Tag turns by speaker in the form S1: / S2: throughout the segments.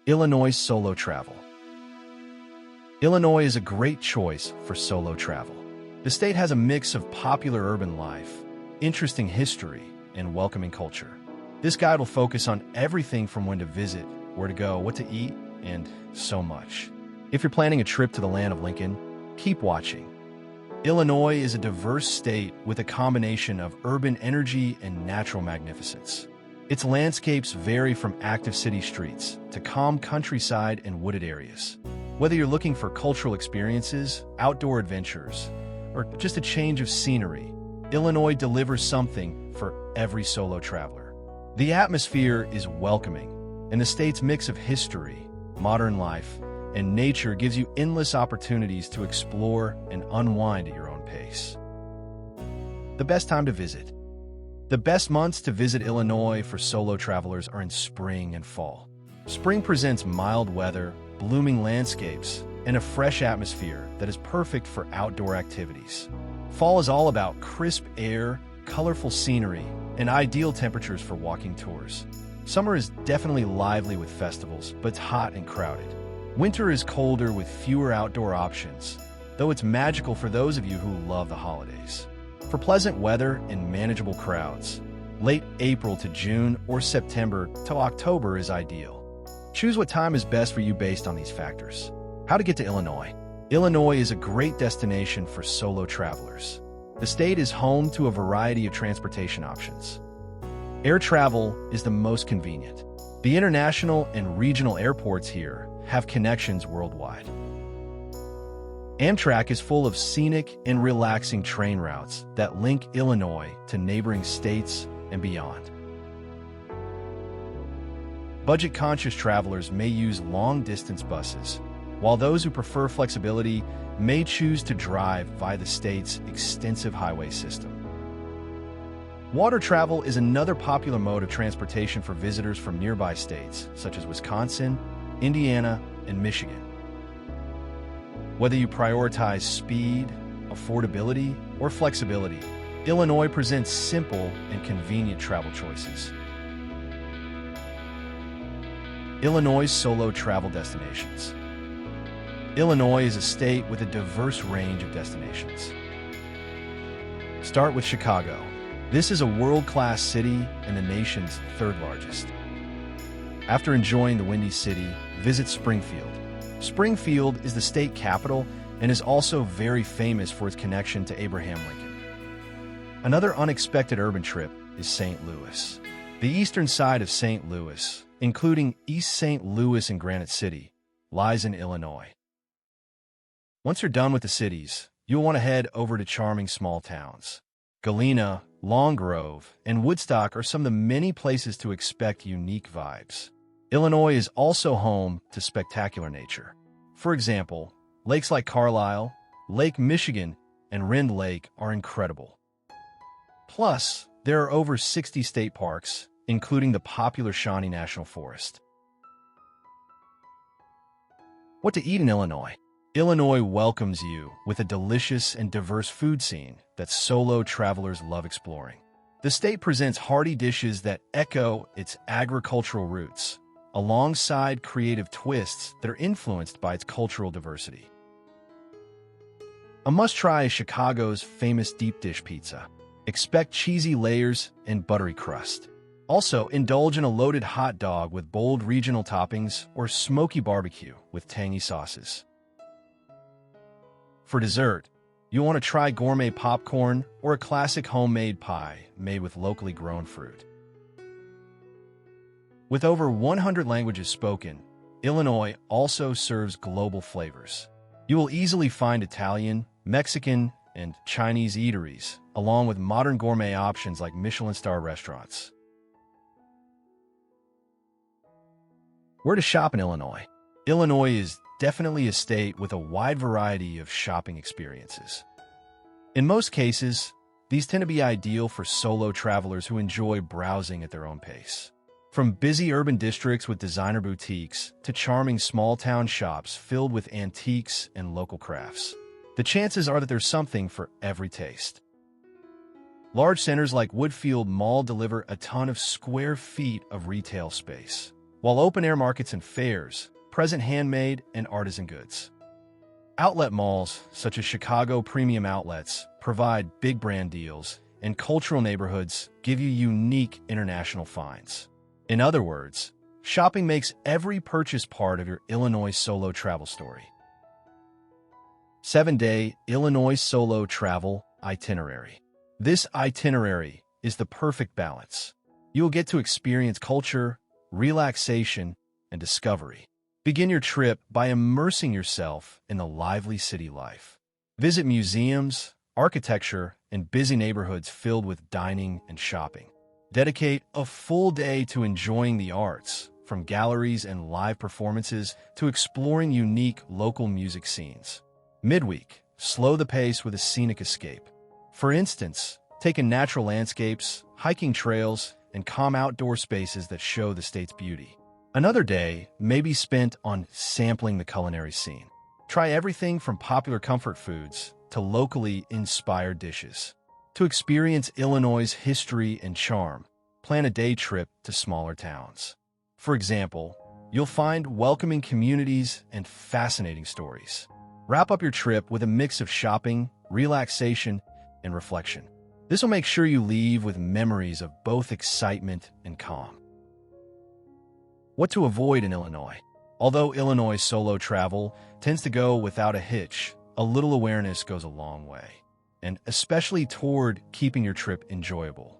S1: Illinois solo travel. Illinois is a great choice for solo travel. The state has a mix of popular urban life, interesting history, and welcoming culture. This guide will focus on everything from when to visit, where to go, what to eat, and so much. If you're planning a trip to the land of Lincoln, keep watching. Illinois is a diverse state with a combination of urban energy and natural magnificence. Its landscapes vary from active city streets to calm countryside and wooded areas. Whether you're looking for cultural experiences, outdoor adventures, or just a change of scenery, Illinois delivers something for every solo traveler. The atmosphere is welcoming, and the state's mix of history, modern life, and nature gives you endless opportunities to explore and unwind at your own pace. The best time to visit. The best months to visit Illinois for solo travelers are in spring and fall. Spring presents mild weather, blooming landscapes, and a fresh atmosphere that is perfect for outdoor activities. Fall is all about crisp air, colorful scenery, and ideal temperatures for walking tours. Summer is definitely lively with festivals, but it's hot and crowded. Winter is colder with fewer outdoor options, though it's magical for those of you who love the holidays. For pleasant weather and manageable crowds, late April to June or September to October is ideal. Choose what time is best for you based on these factors. How to get to Illinois. Illinois is a great destination for solo travelers. The state is home to a variety of transportation options. Air travel is the most convenient. The international and regional airports here have connections worldwide. Amtrak is full of scenic and relaxing train routes that link Illinois to neighboring states and beyond. Budget-conscious travelers may use long-distance buses, while those who prefer flexibility may choose to drive via the state's extensive highway system. Water travel is another popular mode of transportation for visitors from nearby states, such as Wisconsin, Indiana, and Michigan. Whether you prioritize speed, affordability, or flexibility, Illinois presents simple and convenient travel choices. Illinois solo travel destinations. Illinois is a state with a diverse range of destinations. Start with Chicago. This is a world-class city and the nation's third largest. After enjoying the Windy City, visit Springfield. Springfield is the state capital and is also very famous for its connection to Abraham Lincoln. Another unexpected urban trip is St. Louis. The eastern side of St. Louis, including East St. Louis and Granite City, lies in Illinois. Once you're done with the cities, you'll want to head over to charming small towns. Galena, Long Grove, and Woodstock are some of the many places to expect unique vibes. Illinois is also home to spectacular nature. For example, lakes like Carlisle, Lake Michigan, and Rend Lake are incredible. Plus, there are over 60 state parks, including the popular Shawnee National Forest. What to eat in Illinois? Illinois welcomes you with a delicious and diverse food scene that solo travelers love exploring. The state presents hearty dishes that echo its agricultural roots, alongside creative twists that are influenced by its cultural diversity. A must-try is Chicago's famous deep dish pizza. Expect cheesy layers and buttery crust. Also, indulge in a loaded hot dog with bold regional toppings or smoky barbecue with tangy sauces. For dessert, you'll want to try gourmet popcorn or a classic homemade pie made with locally grown fruit. With over 100 languages spoken, Illinois also serves global flavors. You will easily find Italian, Mexican, and Chinese eateries, along with modern gourmet options like Michelin-star restaurants. Where to shop in Illinois? Illinois is definitely a state with a wide variety of shopping experiences. In most cases, these tend to be ideal for solo travelers who enjoy browsing at their own pace. From busy urban districts with designer boutiques to charming small-town shops filled with antiques and local crafts, the chances are that there's something for every taste. Large centers like Woodfield Mall deliver a ton of square feet of retail space, while open-air markets and fairs present handmade and artisan goods. Outlet malls, such as Chicago Premium Outlets, provide big brand deals, and cultural neighborhoods give you unique international finds. In other words, shopping makes every purchase part of your Illinois solo travel story. 7-day Illinois solo travel itinerary. This itinerary is the perfect balance. You will get to experience culture, relaxation, and discovery. Begin your trip by immersing yourself in the lively city life. Visit museums, architecture, and busy neighborhoods filled with dining and shopping. Dedicate a full day to enjoying the arts, from galleries and live performances to exploring unique local music scenes. Midweek, slow the pace with a scenic escape. For instance, take in natural landscapes, hiking trails, and calm outdoor spaces that show the state's beauty. Another day may be spent on sampling the culinary scene. Try everything from popular comfort foods to locally inspired dishes. To experience Illinois' history and charm, plan a day trip to smaller towns. For example, you'll find welcoming communities and fascinating stories. Wrap up your trip with a mix of shopping, relaxation, and reflection. This will make sure you leave with memories of both excitement and calm. What to avoid in Illinois? Although Illinois solo travel tends to go without a hitch, a little awareness goes a long way, and especially toward keeping your trip enjoyable.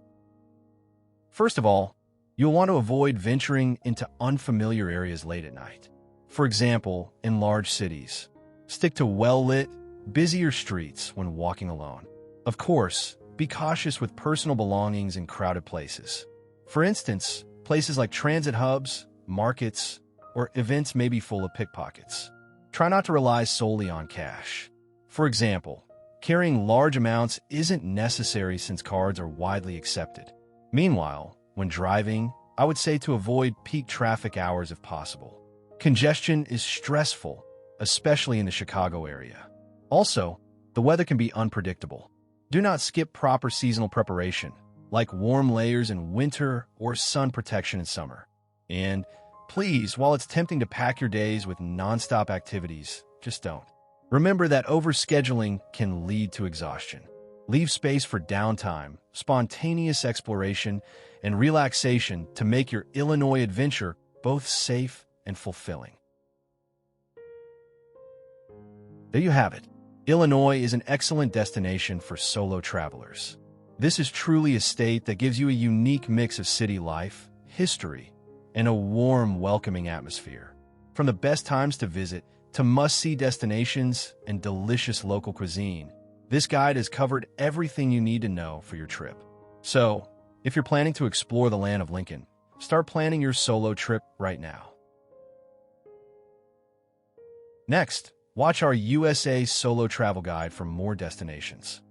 S1: First of all, you'll want to avoid venturing into unfamiliar areas late at night. For example, in large cities, stick to well-lit, busier streets when walking alone. Of course, be cautious with personal belongings in crowded places. For instance, places like transit hubs, markets, or events may be full of pickpockets. Try not to rely solely on cash. For example, carrying large amounts isn't necessary since cards are widely accepted. Meanwhile, when driving, I would say to avoid peak traffic hours if possible. Congestion is stressful, especially in the Chicago area. Also, the weather can be unpredictable. Do not skip proper seasonal preparation, like warm layers in winter or sun protection in summer. And please, while it's tempting to pack your days with nonstop activities, just don't. Remember that overscheduling can lead to exhaustion. Leave space for downtime, spontaneous exploration, and relaxation to make your Illinois adventure both safe and fulfilling. There you have it. Illinois is an excellent destination for solo travelers. This is truly a state that gives you a unique mix of city life, history, and a warm, welcoming atmosphere. From the best times to visit to must-see destinations and delicious local cuisine, this guide has covered everything you need to know for your trip. So, if you're planning to explore the land of Lincoln, start planning your solo trip right now. Next, watch our USA Solo Travel Guide for more destinations.